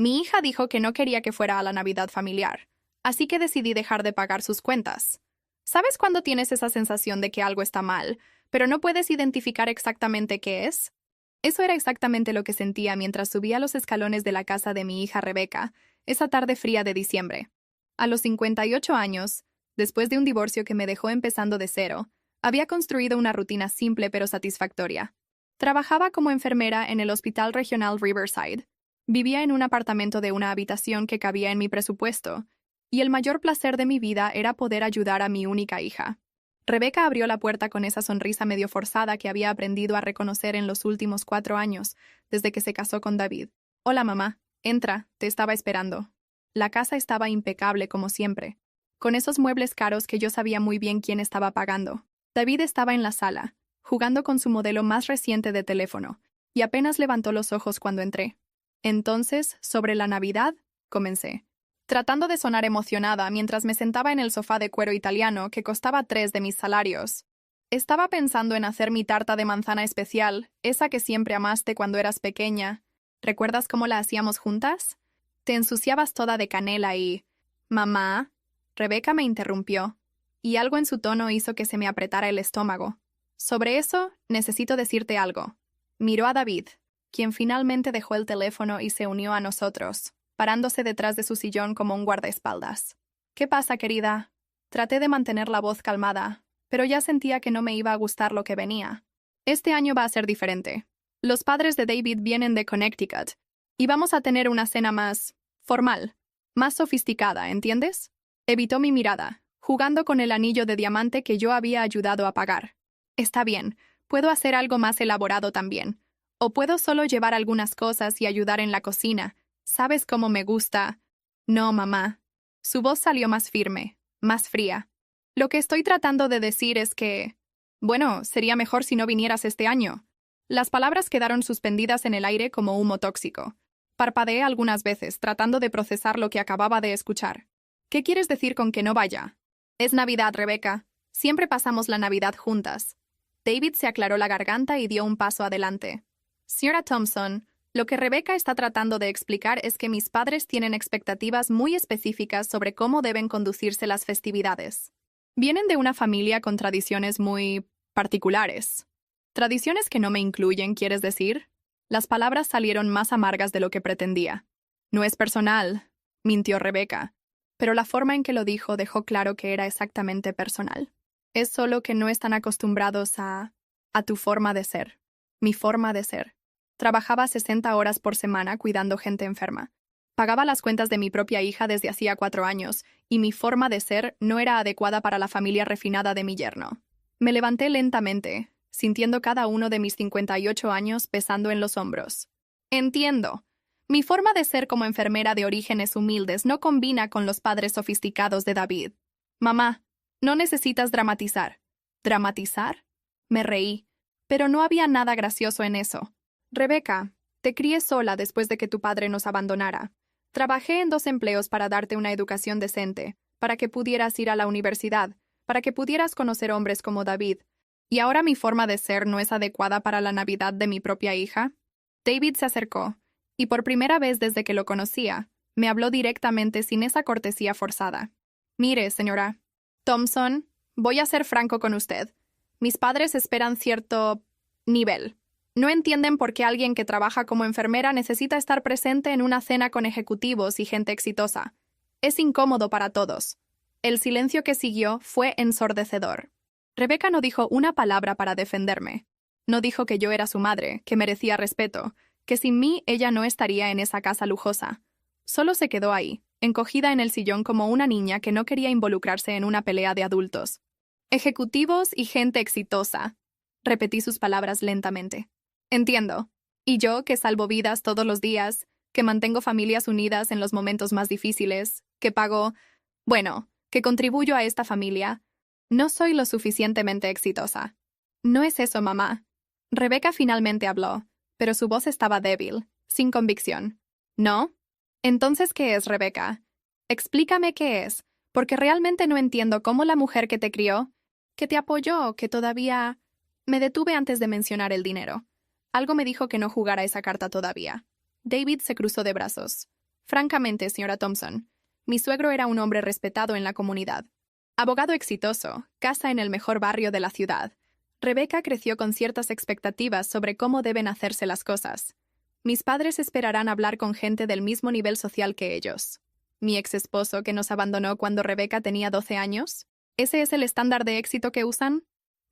Mi hija dijo que no quería que fuera a la Navidad familiar, así que decidí dejar de pagar sus cuentas. ¿Sabes cuando tienes esa sensación de que algo está mal, pero no puedes identificar exactamente qué es? Eso era exactamente lo que sentía mientras subía los escalones de la casa de mi hija Rebeca, esa tarde fría de diciembre. A los 58 años, después de un divorcio que me dejó empezando de cero, había construido una rutina simple pero satisfactoria. Trabajaba como enfermera en el Hospital Regional Riverside. Vivía en un apartamento de una habitación que cabía en mi presupuesto, y el mayor placer de mi vida era poder ayudar a mi única hija. Rebeca abrió la puerta con esa sonrisa medio forzada que había aprendido a reconocer en los últimos 4 años, desde que se casó con David. «Hola, mamá. Entra, te estaba esperando». La casa estaba impecable como siempre, con esos muebles caros que yo sabía muy bien quién estaba pagando. David estaba en la sala, jugando con su modelo más reciente de teléfono, y apenas levantó los ojos cuando entré. Entonces, sobre la Navidad, comencé, tratando de sonar emocionada mientras me sentaba en el sofá de cuero italiano que costaba 3 de mis salarios. Estaba pensando en hacer mi tarta de manzana especial, esa que siempre amaste cuando eras pequeña. ¿Recuerdas cómo la hacíamos juntas? Te ensuciabas toda de canela y... «Mamá», Rebeca me interrumpió, y algo en su tono hizo que se me apretara el estómago. «Sobre eso, necesito decirte algo». Miró a David, quien finalmente dejó el teléfono y se unió a nosotros, parándose detrás de su sillón como un guardaespaldas. «¿Qué pasa, querida?» Traté de mantener la voz calmada, pero ya sentía que no me iba a gustar lo que venía. «Este año va a ser diferente. Los padres de David vienen de Connecticut, y vamos a tener una cena más formal, más sofisticada, ¿entiendes?» Evitó mi mirada, jugando con el anillo de diamante que yo había ayudado a pagar. «Está bien, puedo hacer algo más elaborado también. O puedo solo llevar algunas cosas y ayudar en la cocina. ¿Sabes cómo me gusta?» «No, mamá». Su voz salió más firme, más fría. «Lo que estoy tratando de decir es que... bueno, sería mejor si no vinieras este año». Las palabras quedaron suspendidas en el aire como humo tóxico. Parpadeé algunas veces, tratando de procesar lo que acababa de escuchar. «¿Qué quieres decir con que no vaya?» «Es Navidad, Rebeca. Siempre pasamos la Navidad juntas». David se aclaró la garganta y dio un paso adelante. «Señora Thompson, lo que Rebeca está tratando de explicar es que mis padres tienen expectativas muy específicas sobre cómo deben conducirse las festividades. Vienen de una familia con tradiciones muy particulares. Tradiciones que no me incluyen, ¿quieres decir?» Las palabras salieron más amargas de lo que pretendía. «No es personal», mintió Rebeca, pero la forma en que lo dijo dejó claro que era exactamente personal. «Es solo que no están acostumbrados a tu forma de ser. Mi forma de ser. Trabajaba 60 horas por semana cuidando gente enferma. Pagaba las cuentas de mi propia hija desde hacía 4 años, y mi forma de ser no era adecuada para la familia refinada de mi yerno». Me levanté lentamente, sintiendo cada uno de mis 58 años pesando en los hombros. «Entiendo. Mi forma de ser como enfermera de orígenes humildes no combina con los padres sofisticados de David. Mamá, no necesitas dramatizar». «¿Dramatizar?». Me reí, pero no había nada gracioso en eso. «Rebeca, te crié sola después de que tu padre nos abandonara. Trabajé en 2 empleos para darte una educación decente, para que pudieras ir a la universidad, para que pudieras conocer hombres como David. ¿Y ahora mi forma de ser no es adecuada para la Navidad de mi propia hija?». David se acercó, y por primera vez desde que lo conocía, me habló directamente sin esa cortesía forzada. «Mire, señora Thompson, voy a ser franco con usted. Mis padres esperan cierto nivel. No entienden por qué alguien que trabaja como enfermera necesita estar presente en una cena con ejecutivos y gente exitosa. Es incómodo para todos». El silencio que siguió fue ensordecedor. Rebeca no dijo una palabra para defenderme. No dijo que yo era su madre, que merecía respeto, que sin mí ella no estaría en esa casa lujosa. Solo se quedó ahí, encogida en el sillón como una niña que no quería involucrarse en una pelea de adultos. «Ejecutivos y gente exitosa», repetí sus palabras lentamente. «Entiendo. Y yo, que salvo vidas todos los días, que mantengo familias unidas en los momentos más difíciles, que pago... bueno, que contribuyo a esta familia, no soy lo suficientemente exitosa». «No es eso, mamá». Rebeca finalmente habló, pero su voz estaba débil, sin convicción. «¿No? Entonces, ¿qué es, Rebeca? Explícame qué es, porque realmente no entiendo cómo la mujer que te crió, que te apoyó, que todavía...». Me detuve antes de mencionar el dinero. Algo me dijo que no jugara esa carta todavía. David se cruzó de brazos. Francamente, señora Thompson, mi suegro era un hombre respetado en la comunidad. Abogado exitoso, casa en el mejor barrio de la ciudad. Rebecca creció con ciertas expectativas sobre cómo deben hacerse las cosas. Mis padres esperarán hablar con gente del mismo nivel social que ellos. Mi ex esposo que nos abandonó cuando Rebecca tenía 12 años. ¿Ese es el estándar de éxito que usan?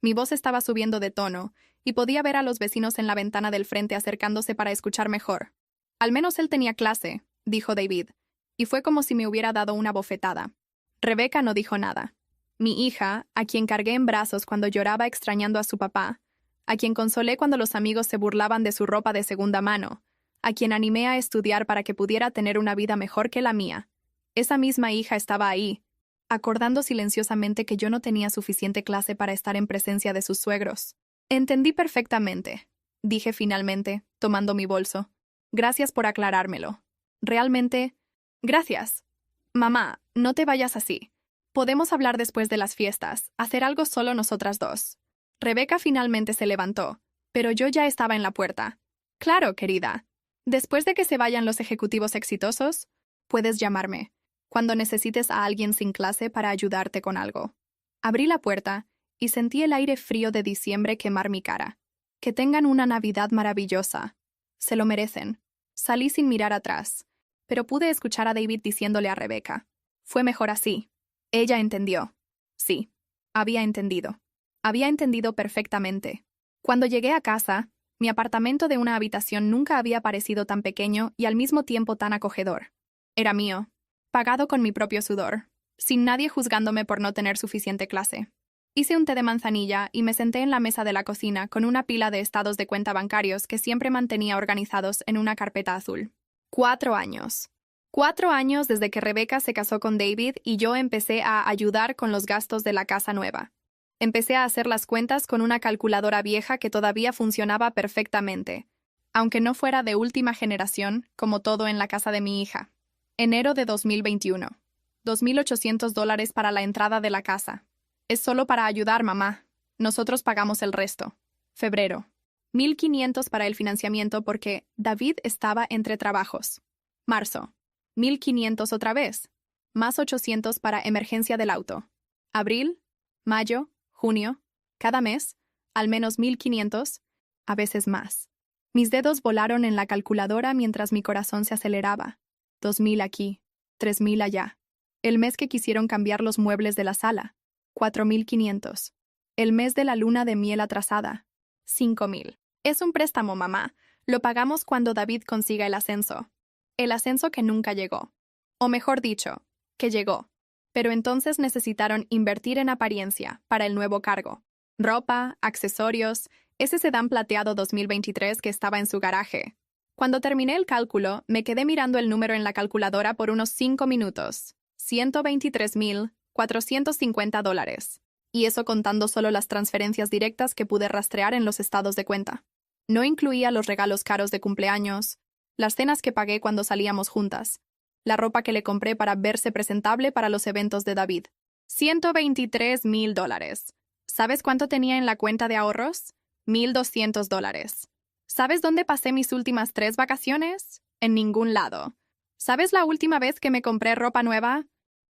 Mi voz estaba subiendo de tono, y podía ver a los vecinos en la ventana del frente acercándose para escuchar mejor. Al menos él tenía clase, dijo David, y fue como si me hubiera dado una bofetada. Rebecca no dijo nada. Mi hija, a quien cargué en brazos cuando lloraba extrañando a su papá, a quien consolé cuando los amigos se burlaban de su ropa de segunda mano, a quien animé a estudiar para que pudiera tener una vida mejor que la mía. Esa misma hija estaba ahí, acordando silenciosamente que yo no tenía suficiente clase para estar en presencia de sus suegros. Entendí perfectamente, dije finalmente, tomando mi bolso. Gracias por aclarármelo. Realmente, gracias. Mamá, no te vayas así. Podemos hablar después de las fiestas, hacer algo solo nosotras dos. Rebecca finalmente se levantó, pero yo ya estaba en la puerta. Claro, querida. Después de que se vayan los ejecutivos exitosos, puedes llamarme, cuando necesites a alguien sin clase para ayudarte con algo. Abrí la puerta y sentí el aire frío de diciembre quemar mi cara. Que tengan una Navidad maravillosa. Se lo merecen. Salí sin mirar atrás, pero pude escuchar a David diciéndole a Rebecca. Fue mejor así. Ella entendió. Sí, había entendido. Había entendido perfectamente. Cuando llegué a casa, mi apartamento de una habitación nunca había parecido tan pequeño y al mismo tiempo tan acogedor. Era mío, pagado con mi propio sudor, sin nadie juzgándome por no tener suficiente clase. Hice un té de manzanilla y me senté en la mesa de la cocina con una pila de estados de cuenta bancarios que siempre mantenía organizados en una carpeta azul. 4 años. 4 años desde que Rebecca se casó con David y yo empecé a ayudar con los gastos de la casa nueva. Empecé a hacer las cuentas con una calculadora vieja que todavía funcionaba perfectamente, aunque no fuera de última generación, como todo en la casa de mi hija. Enero de 2021. $2,800 para la entrada de la casa. Es solo para ayudar, mamá. Nosotros pagamos el resto. Febrero. 1,500 para el financiamiento porque David estaba entre trabajos. Marzo. 1,500 otra vez. Más 800 para emergencia del auto. Abril, mayo, junio. Cada mes, al menos 1,500, a veces más. Mis dedos volaron en la calculadora mientras mi corazón se aceleraba. 2,000 aquí, 3,000 allá. El mes que quisieron cambiar los muebles de la sala. 4,500. El mes de la luna de miel atrasada. 5,000. Es un préstamo, mamá. Lo pagamos cuando David consiga el ascenso. El ascenso que nunca llegó. O mejor dicho, que llegó. Pero entonces necesitaron invertir en apariencia para el nuevo cargo. Ropa, accesorios, ese sedán plateado 2023 que estaba en su garaje. Cuando terminé el cálculo, me quedé mirando el número en la calculadora por unos 5 minutos. $123,450. Y eso contando solo las transferencias directas que pude rastrear en los estados de cuenta. No incluía los regalos caros de cumpleaños, las cenas que pagué cuando salíamos juntas, la ropa que le compré para verse presentable para los eventos de David. $123,000. ¿Sabes cuánto tenía en la cuenta de ahorros? $1,200. ¿Sabes dónde pasé mis últimas 3 vacaciones? En ningún lado. ¿Sabes la última vez que me compré ropa nueva?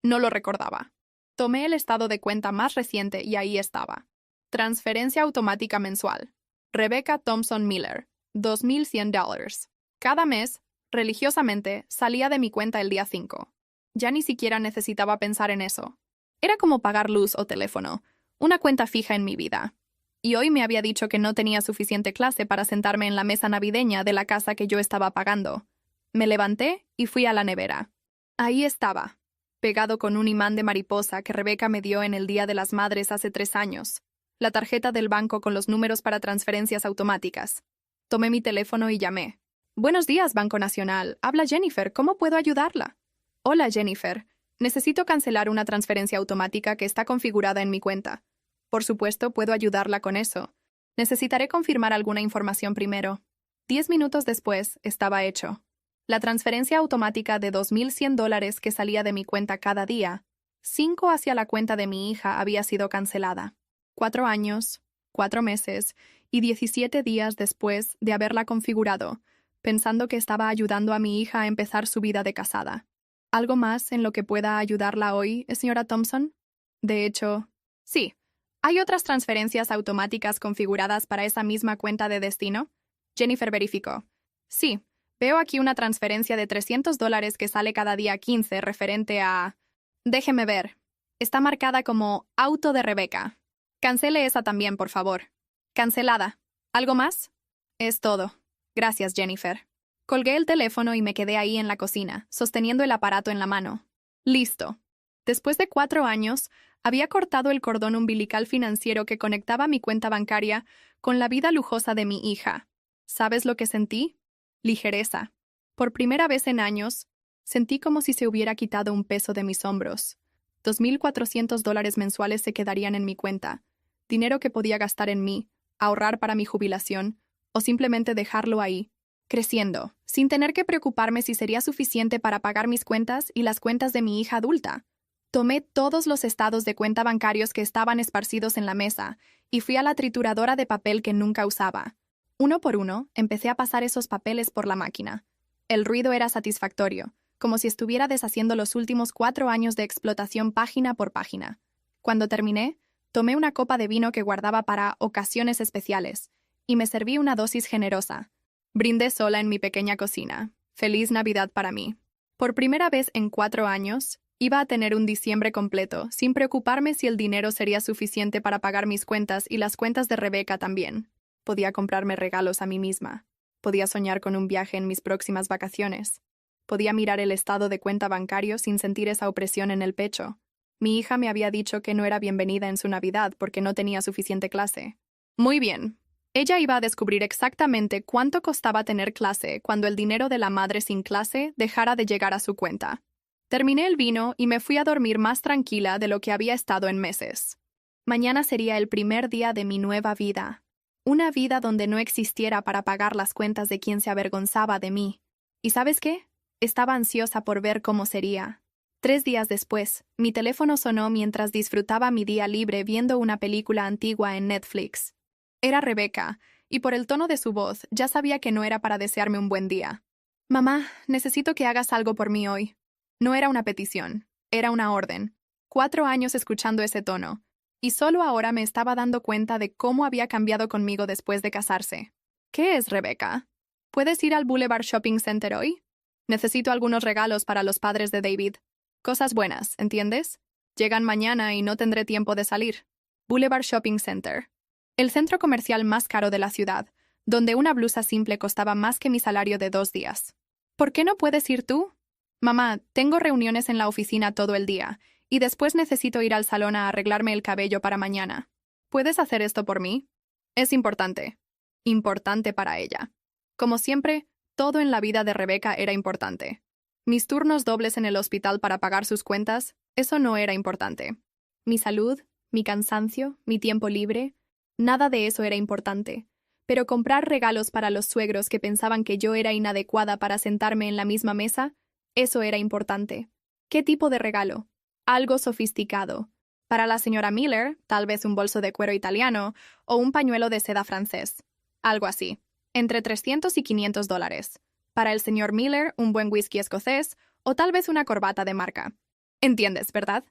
No lo recordaba. Tomé el estado de cuenta más reciente y ahí estaba. Transferencia automática mensual. Rebecca Thompson Miller, $2,100. Cada mes, religiosamente, salía de mi cuenta el día 5. Ya ni siquiera necesitaba pensar en eso. Era como pagar luz o teléfono, una cuenta fija en mi vida. Y hoy me había dicho que no tenía suficiente clase para sentarme en la mesa navideña de la casa que yo estaba pagando. Me levanté y fui a la nevera. Ahí estaba, pegado con un imán de mariposa que Rebecca me dio en el Día de las Madres hace 3 años, la tarjeta del banco con los números para transferencias automáticas. Tomé mi teléfono y llamé. Buenos días, Banco Nacional. Habla Jennifer. ¿Cómo puedo ayudarla? Hola, Jennifer. Necesito cancelar una transferencia automática que está configurada en mi cuenta. Por supuesto, puedo ayudarla con eso. Necesitaré confirmar alguna información primero. 10 minutos después, estaba hecho. La transferencia automática de $2,100 que salía de mi cuenta cada día, 5 hacia la cuenta de mi hija, había sido cancelada. 4 años, 4 meses y 17 días después de haberla configurado, pensando que estaba ayudando a mi hija a empezar su vida de casada. ¿Algo más en lo que pueda ayudarla hoy, señora Thompson? De hecho, sí. ¿Hay otras transferencias automáticas configuradas para esa misma cuenta de destino? Jennifer verificó. Sí, veo aquí una transferencia de $300 que sale cada día 15 referente a... Déjeme ver. Está marcada como auto de Rebeca. Cancele esa también, por favor. Cancelada. ¿Algo más? Es todo. Gracias, Jennifer. Colgué el teléfono y me quedé ahí en la cocina, sosteniendo el aparato en la mano. Listo. Después de 4 años, había cortado el cordón umbilical financiero que conectaba mi cuenta bancaria con la vida lujosa de mi hija. ¿Sabes lo que sentí? Ligereza. Por primera vez en años, sentí como si se hubiera quitado un peso de mis hombros. $2,400 mensuales se quedarían en mi cuenta, dinero que podía gastar en mí, ahorrar para mi jubilación, o simplemente dejarlo ahí, creciendo, sin tener que preocuparme si sería suficiente para pagar mis cuentas y las cuentas de mi hija adulta. Tomé todos los estados de cuenta bancarios que estaban esparcidos en la mesa y fui a la trituradora de papel que nunca usaba. Uno por uno, empecé a pasar esos papeles por la máquina. El ruido era satisfactorio, como si estuviera deshaciendo los últimos 4 años de explotación página por página. Cuando terminé, tomé una copa de vino que guardaba para ocasiones especiales y me serví una dosis generosa. Brindé sola en mi pequeña cocina. Feliz Navidad para mí. Por primera vez en 4 años, iba a tener un diciembre completo, sin preocuparme si el dinero sería suficiente para pagar mis cuentas y las cuentas de Rebeca también. Podía comprarme regalos a mí misma. Podía soñar con un viaje en mis próximas vacaciones. Podía mirar el estado de cuenta bancario sin sentir esa opresión en el pecho. Mi hija me había dicho que no era bienvenida en su Navidad porque no tenía suficiente clase. Muy bien. Ella iba a descubrir exactamente cuánto costaba tener clase cuando el dinero de la madre sin clase dejara de llegar a su cuenta. Terminé el vino y me fui a dormir más tranquila de lo que había estado en meses. Mañana sería el primer día de mi nueva vida. Una vida donde no existiera para pagar las cuentas de quien se avergonzaba de mí. ¿Y sabes qué? Estaba ansiosa por ver cómo sería. 3 días después, mi teléfono sonó mientras disfrutaba mi día libre viendo una película antigua en Netflix. Era Rebeca, y por el tono de su voz ya sabía que no era para desearme un buen día. Mamá, necesito que hagas algo por mí hoy. No era una petición, era una orden. 4 años escuchando ese tono, y solo ahora me estaba dando cuenta de cómo había cambiado conmigo después de casarse. ¿Qué es, Rebeca? ¿Puedes ir al Boulevard Shopping Center hoy? Necesito algunos regalos para los padres de David. Cosas buenas, ¿entiendes? Llegan mañana y no tendré tiempo de salir. Boulevard Shopping Center. El centro comercial más caro de la ciudad, donde una blusa simple costaba más que mi salario de 2 días. ¿Por qué no puedes ir tú? Mamá, tengo reuniones en la oficina todo el día, y después necesito ir al salón a arreglarme el cabello para mañana. ¿Puedes hacer esto por mí? Es importante. Importante para ella. Como siempre, todo en la vida de Rebeca era importante. Mis turnos dobles en el hospital para pagar sus cuentas, eso no era importante. Mi salud, mi cansancio, mi tiempo libre, nada de eso era importante. Pero comprar regalos para los suegros que pensaban que yo era inadecuada para sentarme en la misma mesa, eso era importante. ¿Qué tipo de regalo? Algo sofisticado. Para la señora Miller, tal vez un bolso de cuero italiano o un pañuelo de seda francés. Algo así. Entre $300 y $500. Para el señor Miller, un buen whisky escocés o tal vez una corbata de marca. ¿Entiendes, verdad?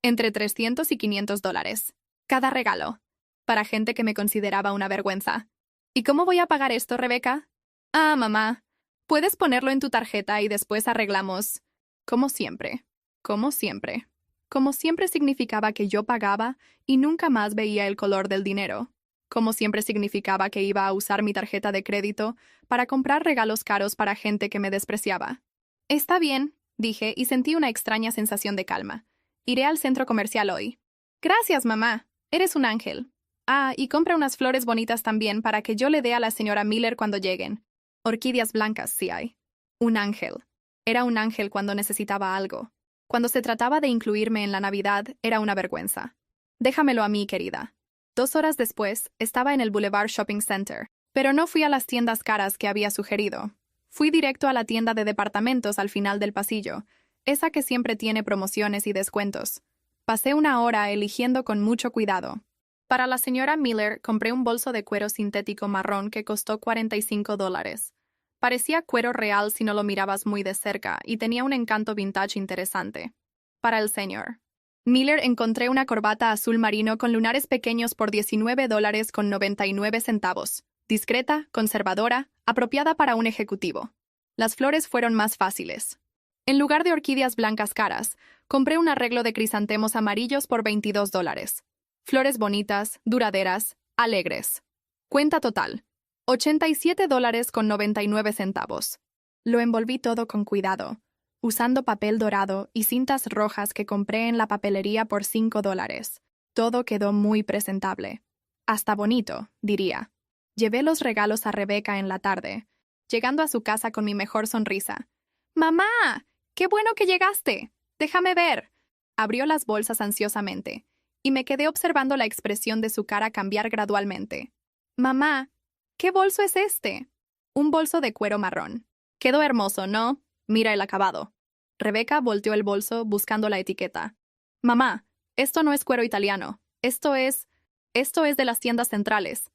Entre $300 y $500. Cada regalo. Para gente que me consideraba una vergüenza. ¿Y cómo voy a pagar esto, Rebeca? Ah, mamá. Puedes ponerlo en tu tarjeta y después arreglamos. Como siempre. Como siempre. Como siempre significaba que yo pagaba y nunca más veía el color del dinero. Como siempre significaba que iba a usar mi tarjeta de crédito para comprar regalos caros para gente que me despreciaba. Está bien, dije y sentí una extraña sensación de calma. Iré al centro comercial hoy. Gracias, mamá. Eres un ángel. Ah, y compra unas flores bonitas también para que yo le dé a la señora Miller cuando lleguen. Orquídeas blancas, sí hay. Un ángel. Era un ángel cuando necesitaba algo. Cuando se trataba de incluirme en la Navidad, era una vergüenza. Déjamelo a mí, querida. 2 horas después, estaba en el Boulevard Shopping Center, pero no fui a las tiendas caras que había sugerido. Fui directo a la tienda de departamentos al final del pasillo, esa que siempre tiene promociones y descuentos. Pasé 1 hora eligiendo con mucho cuidado. Para la señora Miller compré un bolso de cuero sintético marrón que costó $45. Parecía cuero real si no lo mirabas muy de cerca y tenía un encanto vintage interesante. Para el señor Miller encontré una corbata azul marino con lunares pequeños por $19.99. Discreta, conservadora, apropiada para un ejecutivo. Las flores fueron más fáciles. En lugar de orquídeas blancas caras, compré un arreglo de crisantemos amarillos por $22. Flores bonitas, duraderas, alegres. Cuenta total: $87.99. Lo envolví todo con cuidado, usando papel dorado y cintas rojas que compré en la papelería por $5. Todo quedó muy presentable. Hasta bonito, diría. Llevé los regalos a Rebecca en la tarde, llegando a su casa con mi mejor sonrisa. ¡Mamá! ¡Qué bueno que llegaste! Déjame ver. Abrió las bolsas ansiosamente, y me quedé observando la expresión de su cara cambiar gradualmente. Mamá, ¿qué bolso es este? Un bolso de cuero marrón. Quedó hermoso, ¿no? Mira el acabado. Rebecca volteó el bolso buscando la etiqueta. Mamá, esto no es cuero italiano. Esto es de las tiendas centrales.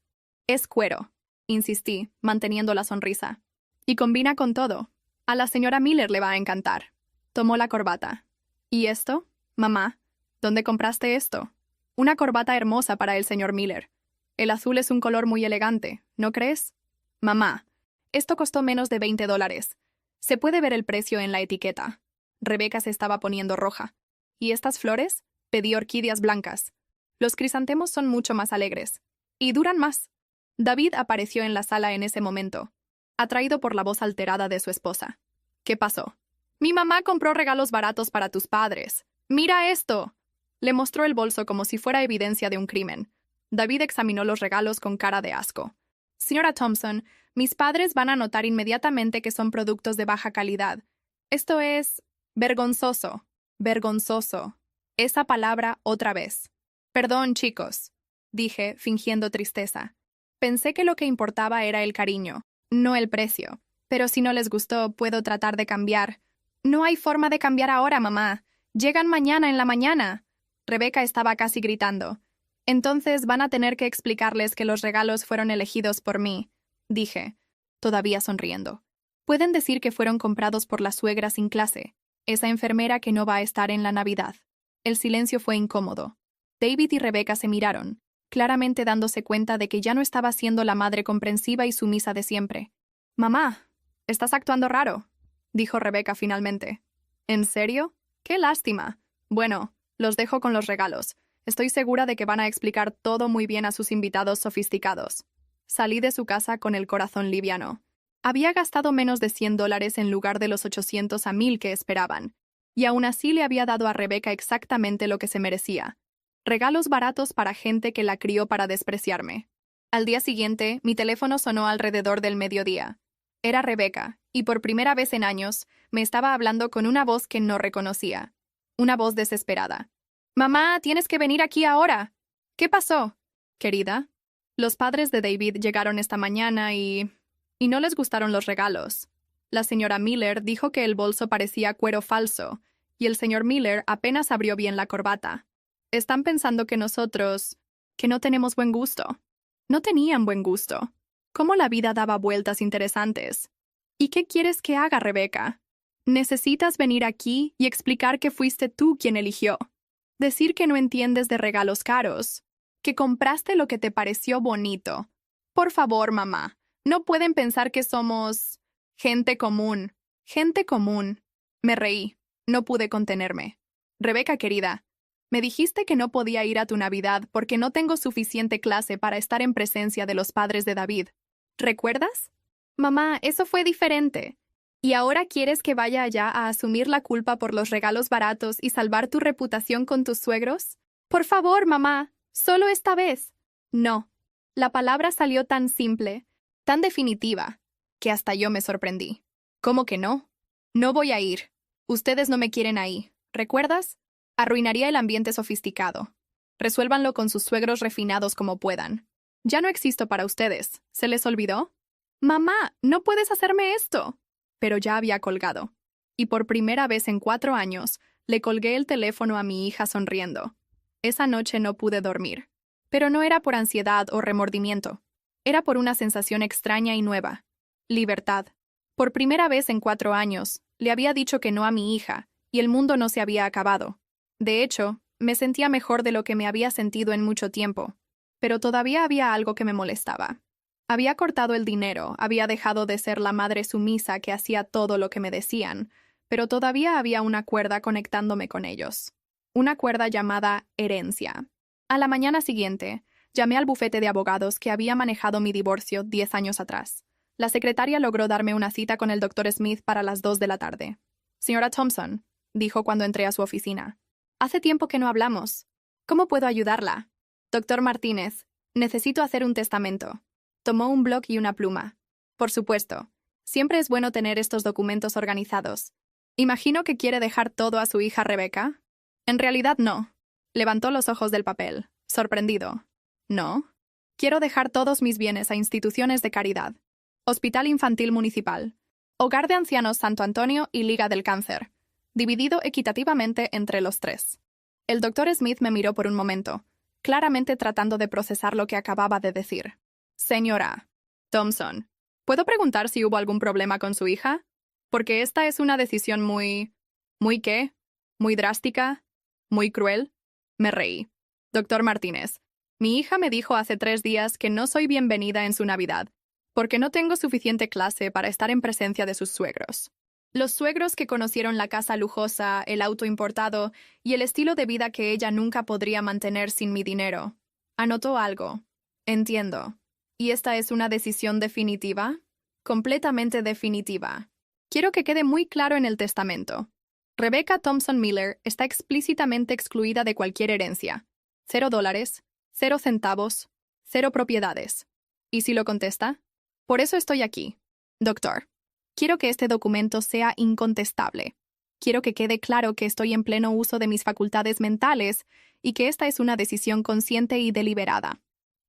Es cuero, insistí, manteniendo la sonrisa. Y combina con todo. A la señora Miller le va a encantar. Tomó la corbata. ¿Y esto? Mamá, ¿dónde compraste esto? Una corbata hermosa para el señor Miller. El azul es un color muy elegante, ¿no crees? Mamá, esto costó menos de $20. Se puede ver el precio en la etiqueta. Rebecca se estaba poniendo roja. ¿Y estas flores? Pedí orquídeas blancas. Los crisantemos son mucho más alegres. Y duran más. David apareció en la sala en ese momento, atraído por la voz alterada de su esposa. ¿Qué pasó? Mi mamá compró regalos baratos para tus padres. ¡Mira esto! Le mostró el bolso como si fuera evidencia de un crimen. David examinó los regalos con cara de asco. Señora Thompson, mis padres van a notar inmediatamente que son productos de baja calidad. Esto es vergonzoso. Vergonzoso. Esa palabra otra vez. Perdón, chicos, dije, fingiendo tristeza. Pensé que lo que importaba era el cariño, no el precio. Pero si no les gustó, puedo tratar de cambiar. No hay forma de cambiar ahora, mamá. Llegan mañana en la mañana. Rebecca estaba casi gritando. Entonces van a tener que explicarles que los regalos fueron elegidos por mí, dije, todavía sonriendo. Pueden decir que fueron comprados por la suegra sin clase, esa enfermera que no va a estar en la Navidad. El silencio fue incómodo. David y Rebecca se miraron, claramente dándose cuenta de que ya no estaba siendo la madre comprensiva y sumisa de siempre. Mamá, estás actuando raro, dijo Rebecca finalmente. ¿En serio? ¡Qué lástima! Bueno, los dejo con los regalos. Estoy segura de que van a explicar todo muy bien a sus invitados sofisticados. Salí de su casa con el corazón liviano. Había gastado menos de $100 en lugar de los 800 a 1000 que esperaban, y aún así le había dado a Rebecca exactamente lo que se merecía. Regalos baratos para gente que la crió para despreciarme. Al día siguiente, mi teléfono sonó alrededor del mediodía. Era Rebecca, y por primera vez en años, me estaba hablando con una voz que no reconocía. Una voz desesperada. «Mamá, tienes que venir aquí ahora». «¿Qué pasó?» «Querida, los padres de David llegaron esta mañana y no les gustaron los regalos. La señora Miller dijo que el bolso parecía cuero falso, y el señor Miller apenas abrió bien la corbata. Están pensando que nosotros, que no tenemos buen gusto». No tenían buen gusto. Cómo la vida daba vueltas interesantes. ¿Y qué quieres que haga, Rebecca? Necesitas venir aquí y explicar que fuiste tú quien eligió. Decir que no entiendes de regalos caros, que compraste lo que te pareció bonito. Por favor, mamá, no pueden pensar que somos gente común. Gente común. Me reí. No pude contenerme. Rebecca, querida, me dijiste que no podía ir a tu Navidad porque no tengo suficiente clase para estar en presencia de los padres de David. ¿Recuerdas? Mamá, eso fue diferente. ¿Y ahora quieres que vaya allá a asumir la culpa por los regalos baratos y salvar tu reputación con tus suegros? Por favor, mamá, solo esta vez. No. La palabra salió tan simple, tan definitiva, que hasta yo me sorprendí. ¿Cómo que no? No voy a ir. Ustedes no me quieren ahí. ¿Recuerdas? Arruinaría el ambiente sofisticado. Resuélvanlo con sus suegros refinados como puedan. Ya no existo para ustedes. ¿Se les olvidó? Mamá, no puedes hacerme esto. Pero ya había colgado. Y por primera vez en 4 años, le colgué el teléfono a mi hija sonriendo. Esa noche no pude dormir. Pero no era por ansiedad o remordimiento. Era por una sensación extraña y nueva. Libertad. Por primera vez en 4 años, le había dicho que no a mi hija, y el mundo no se había acabado. De hecho, me sentía mejor de lo que me había sentido en mucho tiempo. Pero todavía había algo que me molestaba. Había cortado el dinero, había dejado de ser la madre sumisa que hacía todo lo que me decían, pero todavía había una cuerda conectándome con ellos. Una cuerda llamada herencia. A la mañana siguiente, llamé al bufete de abogados que había manejado mi divorcio 10 años atrás. La secretaria logró darme una cita con el Dr. Smith para las 2 de la tarde. «Señora Thompson», dijo cuando entré a su oficina. «Hace tiempo que no hablamos. ¿Cómo puedo ayudarla?» «Doctor Martínez, necesito hacer un testamento». Tomó un bloc y una pluma. «Por supuesto. Siempre es bueno tener estos documentos organizados. Imagino que quiere dejar todo a su hija Rebecca». «En realidad no». Levantó los ojos del papel, sorprendido. «¿No? Quiero dejar todos mis bienes a instituciones de caridad. Hospital Infantil Municipal, Hogar de Ancianos Santo Antonio y Liga del Cáncer, dividido equitativamente entre los 3». El Dr. Smith me miró por un momento, claramente tratando de procesar lo que acababa de decir. «Señora Thompson, ¿puedo preguntar si hubo algún problema con su hija? Porque esta es una decisión muy... ¿Muy qué? ¿Muy drástica? ¿Muy cruel?» Me reí. «Doctor Martínez, mi hija me dijo hace 3 días que no soy bienvenida en su Navidad, porque no tengo suficiente clase para estar en presencia de sus suegros. Los suegros que conocieron la casa lujosa, el auto importado y el estilo de vida que ella nunca podría mantener sin mi dinero. Anotó algo. Entiendo. ¿Y esta es una decisión definitiva?» «Completamente definitiva. Quiero que quede muy claro en el testamento. Rebecca Thompson Miller está explícitamente excluida de cualquier herencia. $0, 0 centavos, 0 propiedades. ¿Y si lo contesta? Por eso estoy aquí. Doctor, quiero que este documento sea incontestable. Quiero que quede claro que estoy en pleno uso de mis facultades mentales y que esta es una decisión consciente y deliberada».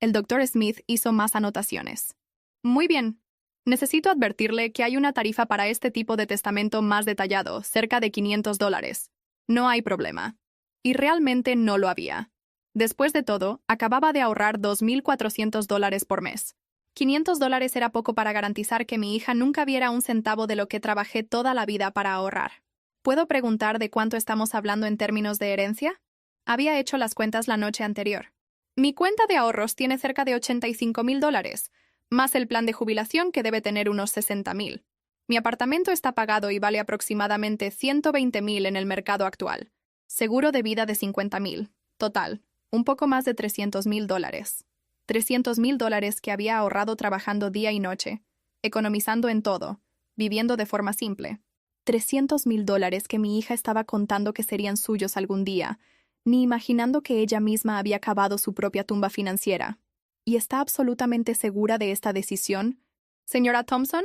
El Dr. Smith hizo más anotaciones. «Muy bien. Necesito advertirle que hay una tarifa para este tipo de testamento más detallado, cerca de $500. No hay problema». Y realmente no lo había. Después de todo, acababa de ahorrar $2,400 por mes. $500 era poco para garantizar que mi hija nunca viera un centavo de lo que trabajé toda la vida para ahorrar. ¿Puedo preguntar de cuánto estamos hablando en términos de herencia? Había hecho las cuentas la noche anterior. Mi cuenta de ahorros tiene cerca de $85,000, más el plan de jubilación que debe tener unos $60,000. Mi apartamento está pagado y vale aproximadamente $120,000 en el mercado actual. Seguro de vida de $50,000. Total, un poco más de $300,000. $300,000 que había ahorrado trabajando día y noche, economizando en todo, viviendo de forma simple. $300,000 que mi hija estaba contando que serían suyos algún día, ni imaginando que ella misma había cavado su propia tumba financiera. ¿Y está absolutamente segura de esta decisión? «Señora Thompson?»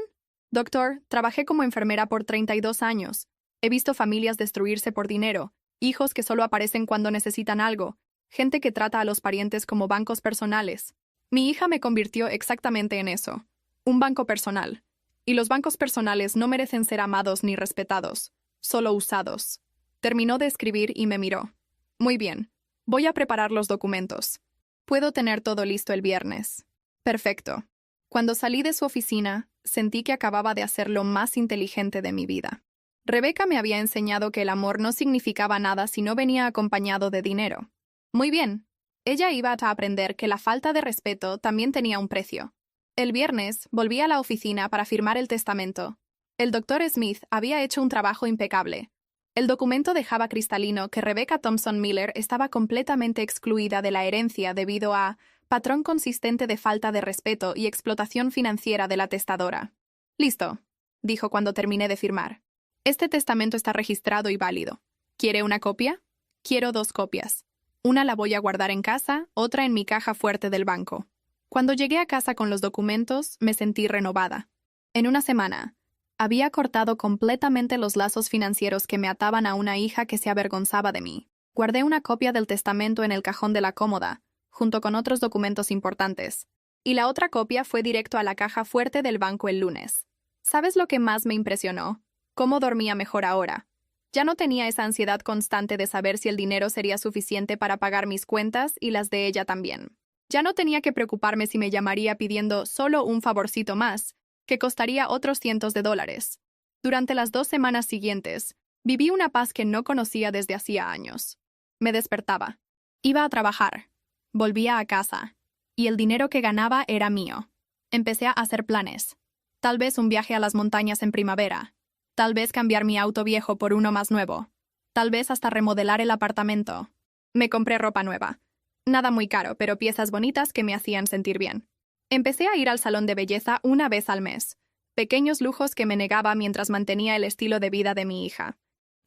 «Doctor, trabajé como enfermera por 32 años. He visto familias destruirse por dinero, hijos que solo aparecen cuando necesitan algo, gente que trata a los parientes como bancos personales. Mi hija me convirtió exactamente en eso, un banco personal. Y los bancos personales no merecen ser amados ni respetados, solo usados». Terminó de escribir y me miró. «Muy bien, voy a preparar los documentos. Puedo tener todo listo el viernes». «Perfecto». Cuando salí de su oficina, sentí que acababa de hacer lo más inteligente de mi vida. Rebecca me había enseñado que el amor no significaba nada si no venía acompañado de dinero. Muy bien, ella iba a aprender que la falta de respeto también tenía un precio. El viernes volví a la oficina para firmar el testamento. El Dr. Smith había hecho un trabajo impecable. El documento dejaba cristalino que Rebecca Thompson Miller estaba completamente excluida de la herencia debido a patrón consistente de falta de respeto y explotación financiera de la testadora. «Listo», dijo cuando terminé de firmar. «Este testamento está registrado y válido. ¿Quiere una copia?» «Quiero 2 copias. Una la voy a guardar en casa, otra en mi caja fuerte del banco». Cuando llegué a casa con los documentos, me sentí renovada. En una semana, había cortado completamente los lazos financieros que me ataban a una hija que se avergonzaba de mí. Guardé una copia del testamento en el cajón de la cómoda, junto con otros documentos importantes, y la otra copia fue directo a la caja fuerte del banco el lunes. ¿Sabes lo que más me impresionó? Cómo dormía mejor ahora. Ya no tenía esa ansiedad constante de saber si el dinero sería suficiente para pagar mis cuentas y las de ella también. Ya no tenía que preocuparme si me llamaría pidiendo solo un favorcito más, que costaría otros cientos de dólares. Durante las 2 semanas siguientes, viví una paz que no conocía desde hacía años. Me despertaba. Iba a trabajar. Volvía a casa. Y el dinero que ganaba era mío. Empecé a hacer planes. Tal vez un viaje a las montañas en primavera. Tal vez cambiar mi auto viejo por uno más nuevo. Tal vez hasta remodelar el apartamento. Me compré ropa nueva. Nada muy caro, pero piezas bonitas que me hacían sentir bien. Empecé a ir al salón de belleza una vez al mes. Pequeños lujos que me negaba mientras mantenía el estilo de vida de mi hija.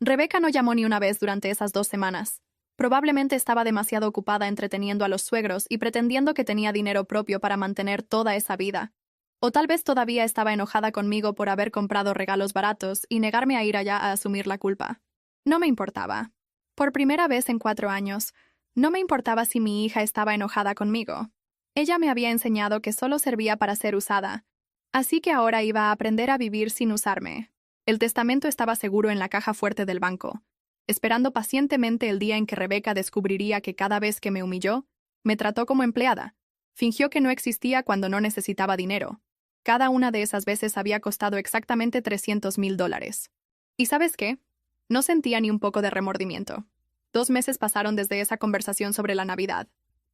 Rebeca no llamó ni una vez durante esas 2 semanas. Probablemente estaba demasiado ocupada entreteniendo a los suegros y pretendiendo que tenía dinero propio para mantener toda esa vida. O tal vez todavía estaba enojada conmigo por haber comprado regalos baratos y negarme a ir allá a asumir la culpa. No me importaba. Por primera vez en 4 años, no me importaba si mi hija estaba enojada conmigo. Ella me había enseñado que solo servía para ser usada, así que ahora iba a aprender a vivir sin usarme. El testamento estaba seguro en la caja fuerte del banco, esperando pacientemente el día en que Rebeca descubriría que cada vez que me humilló, me trató como empleada. Fingió que no existía cuando no necesitaba dinero. Cada una de esas veces había costado exactamente $300,000. ¿Y sabes qué? No sentía ni un poco de remordimiento. 2 meses pasaron desde esa conversación sobre la Navidad.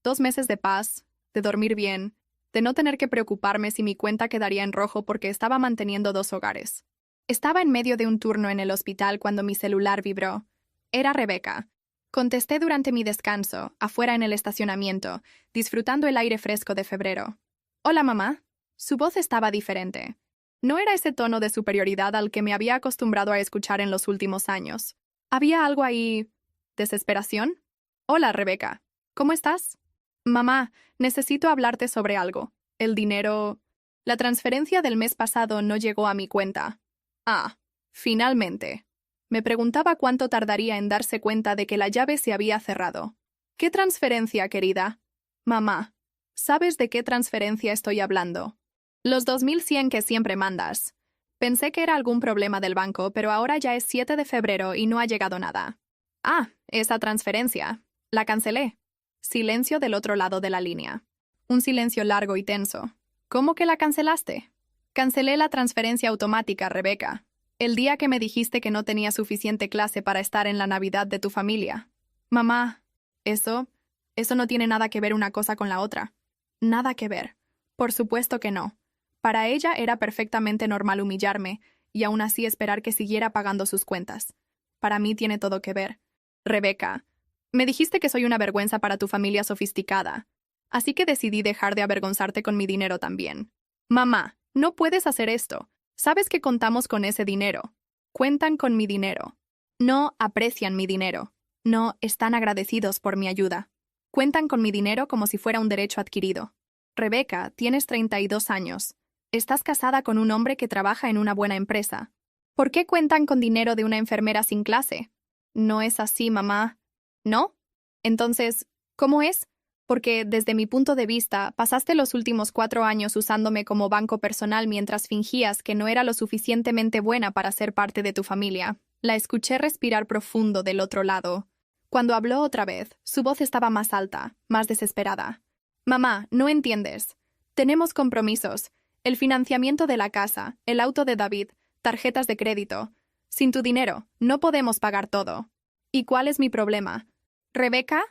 2 meses de paz, de dormir bien, de no tener que preocuparme si mi cuenta quedaría en rojo porque estaba manteniendo 2 hogares. Estaba en medio de un turno en el hospital cuando mi celular vibró. Era Rebeca. Contesté durante mi descanso, afuera en el estacionamiento, disfrutando el aire fresco de febrero. «Hola, mamá». Su voz estaba diferente. No era ese tono de superioridad al que me había acostumbrado a escuchar en los últimos años. ¿Había algo ahí? ¿Desesperación? «Hola, Rebeca. ¿Cómo estás?» «Mamá, necesito hablarte sobre algo. El dinero... La transferencia del mes pasado no llegó a mi cuenta». «Ah, finalmente». Me preguntaba cuánto tardaría en darse cuenta de que la llave se había cerrado. «¿Qué transferencia, querida?» «Mamá, ¿sabes de qué transferencia estoy hablando?» «Los 2,100 que siempre mandas». Pensé que era algún problema del banco, pero ahora ya es 7 de febrero y no ha llegado nada. «Ah, esa transferencia. La cancelé». Silencio del otro lado de la línea. Un silencio largo y tenso. «¿Cómo que la cancelaste?» «Cancelé la transferencia automática, Rebeca. El día que me dijiste que no tenía suficiente clase para estar en la Navidad de tu familia». «Mamá, eso no tiene nada que ver una cosa con la otra». «Nada que ver. Por supuesto que no. Para ella era perfectamente normal humillarme y aún así esperar que siguiera pagando sus cuentas. Para mí tiene todo que ver. Rebeca, me dijiste que soy una vergüenza para tu familia sofisticada, así que decidí dejar de avergonzarte con mi dinero también». «Mamá, no puedes hacer esto. Sabes que contamos con ese dinero. Cuentan con mi dinero. No aprecian mi dinero. No están agradecidos por mi ayuda. Cuentan con mi dinero como si fuera un derecho adquirido. Rebeca, tienes 32 años. Estás casada con un hombre que trabaja en una buena empresa. ¿Por qué cuentan con dinero de una enfermera sin clase?» «No es así, mamá». «¿No? Entonces, ¿cómo es?» «Porque, desde mi punto de vista, pasaste los últimos 4 años usándome como banco personal mientras fingías que no era lo suficientemente buena para ser parte de tu familia». La escuché respirar profundo del otro lado. Cuando habló otra vez, su voz estaba más alta, más desesperada. «Mamá, no entiendes. Tenemos compromisos. El financiamiento de la casa, el auto de David, tarjetas de crédito. Sin tu dinero, no podemos pagar todo. ¿Y cuál es mi problema?» «¿Rebeca?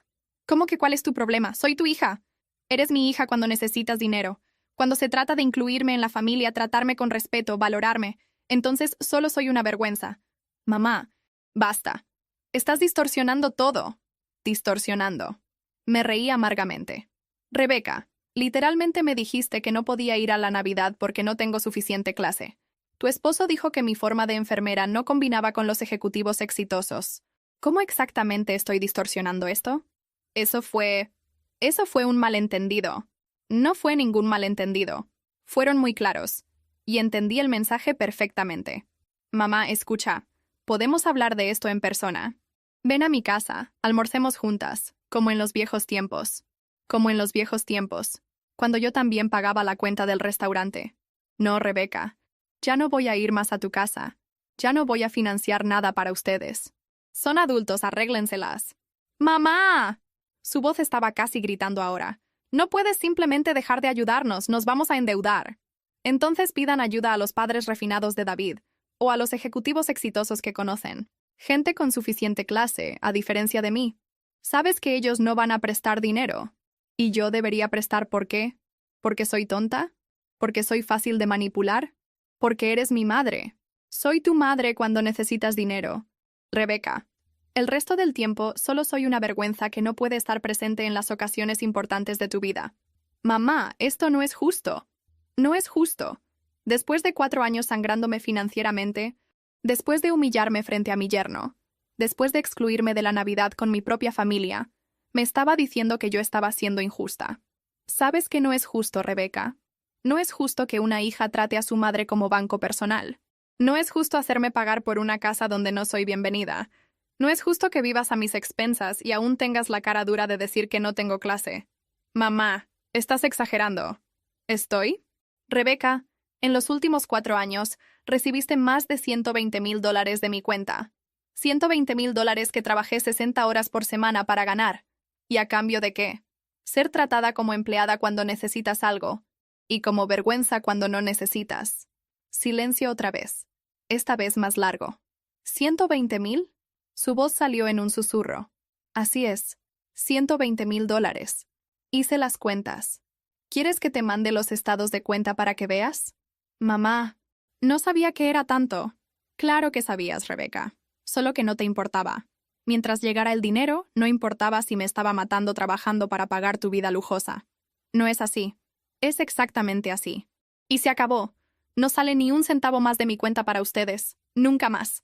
¿Cómo que cuál es tu problema? Soy tu hija. Eres mi hija cuando necesitas dinero. Cuando se trata de incluirme en la familia, tratarme con respeto, valorarme, entonces solo soy una vergüenza». «Mamá, basta. Estás distorsionando todo». «Distorsionando». Me reí amargamente. «Rebeca, literalmente me dijiste que no podía ir a la Navidad porque no tengo suficiente clase. Tu esposo dijo que mi forma de enfermera no combinaba con los ejecutivos exitosos. ¿Cómo exactamente estoy distorsionando esto?» Eso fue un malentendido». «No fue ningún malentendido. Fueron muy claros. Y entendí el mensaje perfectamente». «Mamá, escucha. Podemos hablar de esto en persona. Ven a mi casa, almorcemos juntas, como en los viejos tiempos». «Como en los viejos tiempos, cuando yo también pagaba la cuenta del restaurante». «No, Rebeca. Ya no voy a ir más a tu casa. Ya no voy a financiar nada para ustedes. Son adultos, arréglenselas». «¡Mamá!». Su voz estaba casi gritando ahora. «No puedes simplemente dejar de ayudarnos, nos vamos a endeudar». Entonces pidan ayuda a los padres refinados de David, o a los ejecutivos exitosos que conocen. Gente con suficiente clase, a diferencia de mí. Sabes que ellos no van a prestar dinero. ¿Y yo debería prestar por qué? ¿Porque soy tonta? ¿Porque soy fácil de manipular? Porque eres mi madre. Soy tu madre cuando necesitas dinero. Rebeca. El resto del tiempo solo soy una vergüenza que no puede estar presente en las ocasiones importantes de tu vida. Mamá, esto no es justo. No es justo. Después de 4 años sangrándome financieramente, después de humillarme frente a mi yerno, después de excluirme de la Navidad con mi propia familia, me estaba diciendo que yo estaba siendo injusta. Sabes que no es justo, Rebeca. No es justo que una hija trate a su madre como banco personal. No es justo hacerme pagar por una casa donde no soy bienvenida. No es justo que vivas a mis expensas y aún tengas la cara dura de decir que no tengo clase. Mamá, estás exagerando. ¿Estoy? Rebeca, en los últimos 4 años, recibiste más de $120,000 de mi cuenta. $120,000 que trabajé 60 horas por semana para ganar. ¿Y a cambio de qué? Ser tratada como empleada cuando necesitas algo, y como vergüenza cuando no necesitas. Silencio otra vez. Esta vez más largo. ¿$120,000? Su voz salió en un susurro. Así es. $120,000. Hice las cuentas. ¿Quieres que te mande los estados de cuenta para que veas? Mamá, no sabía que era tanto. Claro que sabías, Rebeca. Solo que no te importaba. Mientras llegara el dinero, no importaba si me estaba matando trabajando para pagar tu vida lujosa. No es así. Es exactamente así. Y se acabó. No sale ni un centavo más de mi cuenta para ustedes. Nunca más.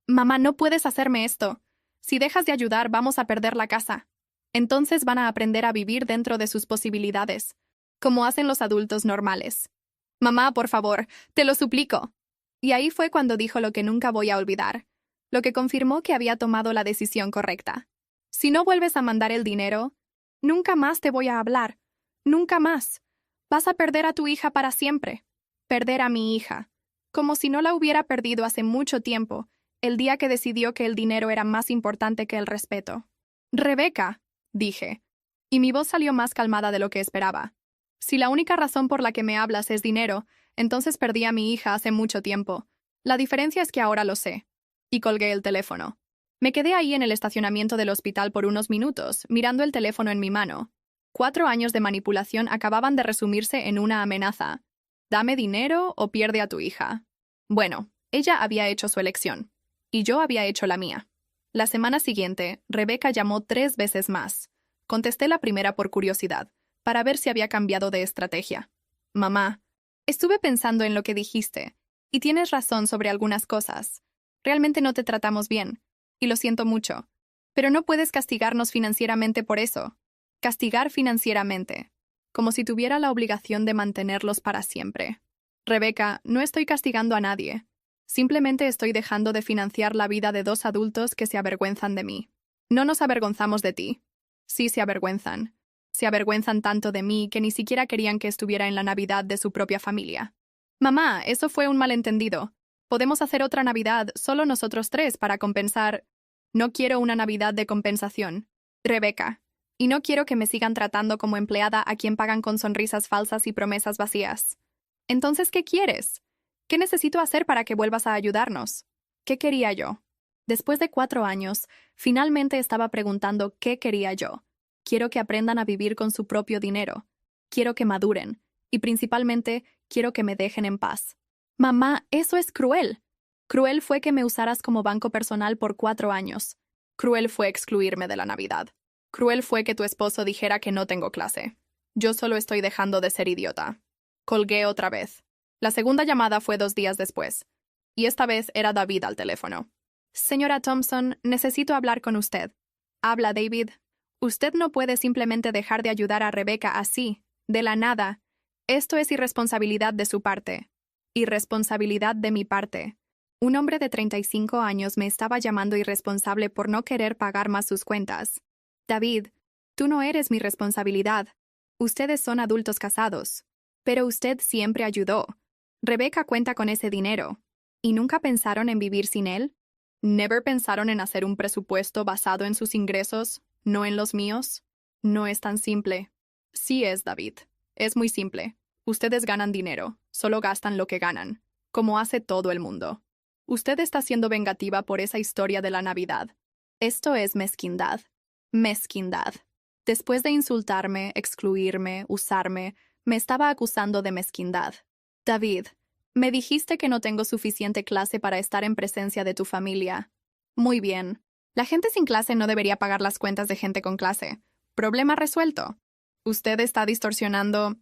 Mamá, no puedes hacerme esto. Si dejas de ayudar, vamos a perder la casa. Entonces van a aprender a vivir dentro de sus posibilidades, como hacen los adultos normales. Mamá, por favor, te lo suplico. Y ahí fue cuando dijo lo que nunca voy a olvidar, lo que confirmó que había tomado la decisión correcta. Si no vuelves a mandar el dinero, nunca más te voy a hablar. Nunca más. Vas a perder a tu hija para siempre. Perder a mi hija. Como si no la hubiera perdido hace mucho tiempo, el día que decidió que el dinero era más importante que el respeto. Rebeca, dije. Y mi voz salió más calmada de lo que esperaba. Si la única razón por la que me hablas es dinero, entonces perdí a mi hija hace mucho tiempo. La diferencia es que ahora lo sé. Y colgué el teléfono. Me quedé ahí en el estacionamiento del hospital por unos minutos, mirando el teléfono en mi mano. 4 años de manipulación acababan de resumirse en una amenaza. Dame dinero o pierde a tu hija. Bueno, ella había hecho su elección. Y yo había hecho la mía. La semana siguiente, Rebeca llamó 3 veces más. Contesté la primera por curiosidad, para ver si había cambiado de estrategia. Mamá, estuve pensando en lo que dijiste, y tienes razón sobre algunas cosas. Realmente no te tratamos bien, y lo siento mucho. Pero no puedes castigarnos financieramente por eso. Castigar financieramente, como si tuviera la obligación de mantenerlos para siempre. Rebeca, no estoy castigando a nadie. Simplemente estoy dejando de financiar la vida de 2 adultos que se avergüenzan de mí. No nos avergonzamos de ti. Sí se avergüenzan. Se avergüenzan tanto de mí que ni siquiera querían que estuviera en la Navidad de su propia familia. Mamá, eso fue un malentendido. Podemos hacer otra Navidad, solo nosotros 3, para compensar. No quiero una Navidad de compensación. Rebeca. Y no quiero que me sigan tratando como empleada a quien pagan con sonrisas falsas y promesas vacías. Entonces, ¿qué quieres? ¿Qué necesito hacer para que vuelvas a ayudarnos? ¿Qué quería yo? Después de 4 años, finalmente estaba preguntando qué quería yo. Quiero que aprendan a vivir con su propio dinero. Quiero que maduren. Y principalmente, quiero que me dejen en paz. Mamá, eso es cruel. Cruel fue que me usaras como banco personal por 4 años. Cruel fue excluirme de la Navidad. Cruel fue que tu esposo dijera que no tengo clase. Yo solo estoy dejando de ser idiota. Colgué otra vez. La segunda llamada fue 2 días después. Y esta vez era David al teléfono. Señora Thompson, necesito hablar con usted. Habla, David. Usted no puede simplemente dejar de ayudar a Rebeca así, de la nada. Esto es irresponsabilidad de su parte. Irresponsabilidad de mi parte. Un hombre de 35 años me estaba llamando irresponsable por no querer pagar más sus cuentas. David, tú no eres mi responsabilidad. Ustedes son adultos casados. Pero usted siempre ayudó. Rebeca cuenta con ese dinero. ¿Y nunca pensaron en vivir sin él? ¿Never pensaron en hacer un presupuesto basado en sus ingresos, no en los míos? No es tan simple. Sí es, David. Es muy simple. Ustedes ganan dinero, solo gastan lo que ganan, como hace todo el mundo. Usted está siendo vengativa por esa historia de la Navidad. Esto es mezquindad. Mezquindad. Después de insultarme, excluirme, usarme, me estaba acusando de mezquindad. David, me dijiste que no tengo suficiente clase para estar en presencia de tu familia. Muy bien. La gente sin clase no debería pagar las cuentas de gente con clase. Problema resuelto. Usted está distorsionando.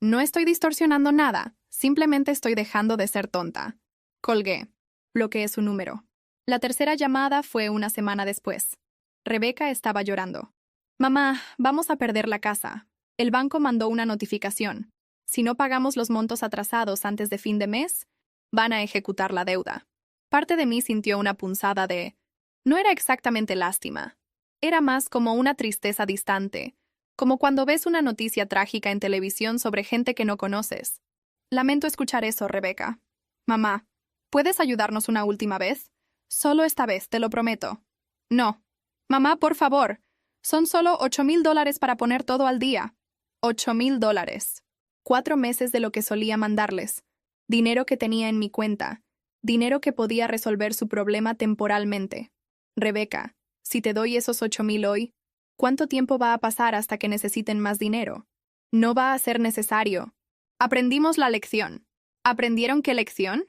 No estoy distorsionando nada. Simplemente estoy dejando de ser tonta. Colgué. Bloqueé su número. La tercera llamada fue una semana después. Rebeca estaba llorando. Mamá, vamos a perder la casa. El banco mandó una notificación. Si no pagamos los montos atrasados antes de fin de mes, van a ejecutar la deuda. Parte de mí sintió una punzada de... No era exactamente lástima. Era más como una tristeza distante, como cuando ves una noticia trágica en televisión sobre gente que no conoces. Lamento escuchar eso, Rebeca. Mamá, ¿puedes ayudarnos una última vez? Solo esta vez, te lo prometo. No. Mamá, por favor. Son solo $8,000 para poner todo al día. $8,000. 4 meses de lo que solía mandarles. Dinero que tenía en mi cuenta. Dinero que podía resolver su problema temporalmente. Rebeca, si te doy esos 8,000 hoy, ¿cuánto tiempo va a pasar hasta que necesiten más dinero? No va a ser necesario. Aprendimos la lección. ¿Aprendieron qué lección?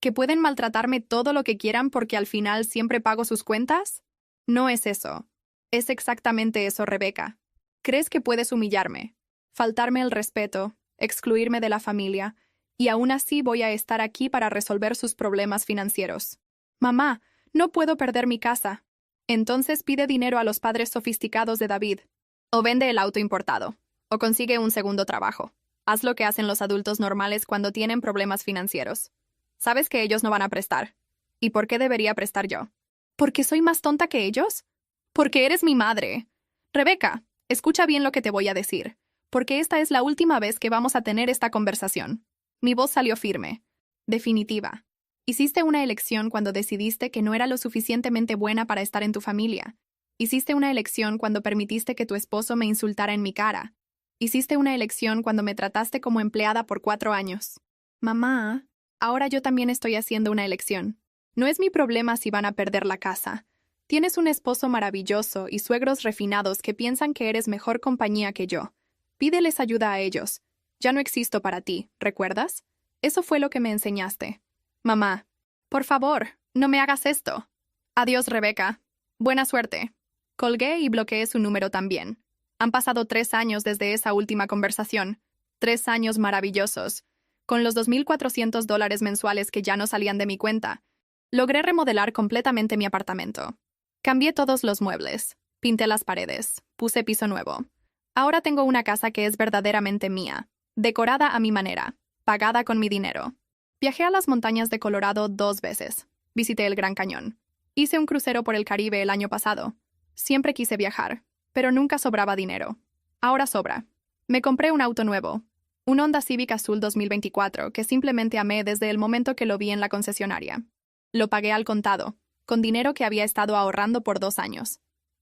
¿Que pueden maltratarme todo lo que quieran porque al final siempre pago sus cuentas? No es eso. Es exactamente eso, Rebeca. ¿Crees que puedes humillarme, faltarme el respeto, excluirme de la familia, y aún así voy a estar aquí para resolver sus problemas financieros? Mamá, no puedo perder mi casa. Entonces pide dinero a los padres sofisticados de David. O vende el auto importado. O consigue un segundo trabajo. Haz lo que hacen los adultos normales cuando tienen problemas financieros. Sabes que ellos no van a prestar. ¿Y por qué debería prestar yo? ¿Porque soy más tonta que ellos? Porque eres mi madre. Rebeca, escucha bien lo que te voy a decir, porque esta es la última vez que vamos a tener esta conversación. Mi voz salió firme. Definitiva. Hiciste una elección cuando decidiste que no era lo suficientemente buena para estar en tu familia. Hiciste una elección cuando permitiste que tu esposo me insultara en mi cara. Hiciste una elección cuando me trataste como empleada por 4 años. Mamá, ahora yo también estoy haciendo una elección. No es mi problema si van a perder la casa. Tienes un esposo maravilloso y suegros refinados que piensan que eres mejor compañía que yo. Pídeles ayuda a ellos. Ya no existo para ti, ¿recuerdas? Eso fue lo que me enseñaste. Mamá, por favor, no me hagas esto. Adiós, Rebeca. Buena suerte. Colgué y bloqueé su número también. Han pasado 3 años desde esa última conversación. 3 años maravillosos. Con los $2,400 mensuales que ya no salían de mi cuenta, logré remodelar completamente mi apartamento. Cambié todos los muebles, pinté las paredes, puse piso nuevo. Ahora tengo una casa que es verdaderamente mía, decorada a mi manera, pagada con mi dinero. Viajé a las montañas de Colorado 2 veces. Visité el Gran Cañón. Hice un crucero por el Caribe el año pasado. Siempre quise viajar, pero nunca sobraba dinero. Ahora sobra. Me compré un auto nuevo, un Honda Civic Azul 2024 que simplemente amé desde el momento que lo vi en la concesionaria. Lo pagué al contado, con dinero que había estado ahorrando por 2 años.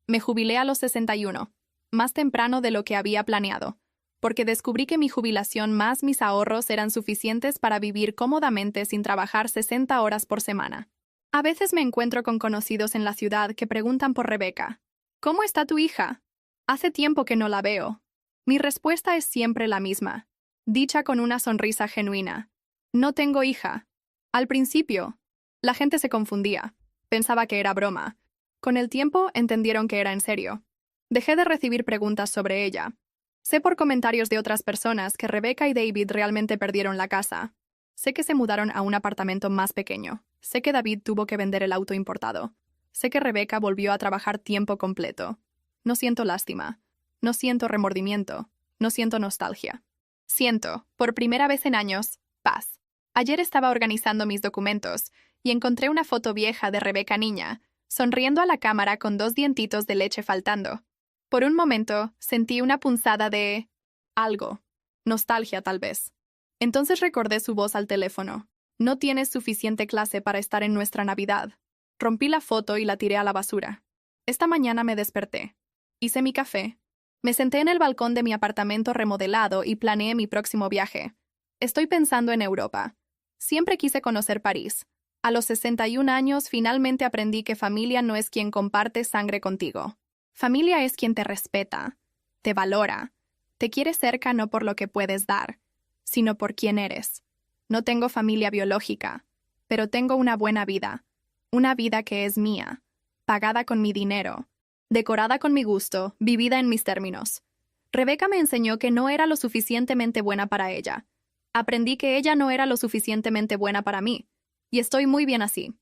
Me jubilé a los 61, más temprano de lo que había planeado, porque descubrí que mi jubilación más mis ahorros eran suficientes para vivir cómodamente sin trabajar 60 horas por semana. A veces me encuentro con conocidos en la ciudad que preguntan por Rebeca. ¿Cómo está tu hija? Hace tiempo que no la veo. Mi respuesta es siempre la misma, dicha con una sonrisa genuina. No tengo hija. Al principio, la gente se confundía. Pensaba que era broma. Con el tiempo entendieron que era en serio. Dejé de recibir preguntas sobre ella. Sé por comentarios de otras personas que Rebeca y David realmente perdieron la casa. Sé que se mudaron a un apartamento más pequeño. Sé que David tuvo que vender el auto importado. Sé que Rebeca volvió a trabajar tiempo completo. No siento lástima. No siento remordimiento. No siento nostalgia. Siento, por primera vez en años, paz. Ayer estaba organizando mis documentos y encontré una foto vieja de Rebeca niña, sonriendo a la cámara con 2 dientitos de leche faltando. Por un momento, sentí una punzada de... algo. Nostalgia, tal vez. Entonces recordé su voz al teléfono. No tienes suficiente clase para estar en nuestra Navidad. Rompí la foto y la tiré a la basura. Esta mañana me desperté. Hice mi café. Me senté en el balcón de mi apartamento remodelado y planeé mi próximo viaje. Estoy pensando en Europa. Siempre quise conocer París. A los 61 años finalmente aprendí que familia no es quien comparte sangre contigo. Familia es quien te respeta, te valora, te quiere cerca no por lo que puedes dar, sino por quién eres. No tengo familia biológica, pero tengo una buena vida. Una vida que es mía, pagada con mi dinero, decorada con mi gusto, vivida en mis términos. Rebeca me enseñó que no era lo suficientemente buena para ella. Aprendí que ella no era lo suficientemente buena para mí, y estoy muy bien así.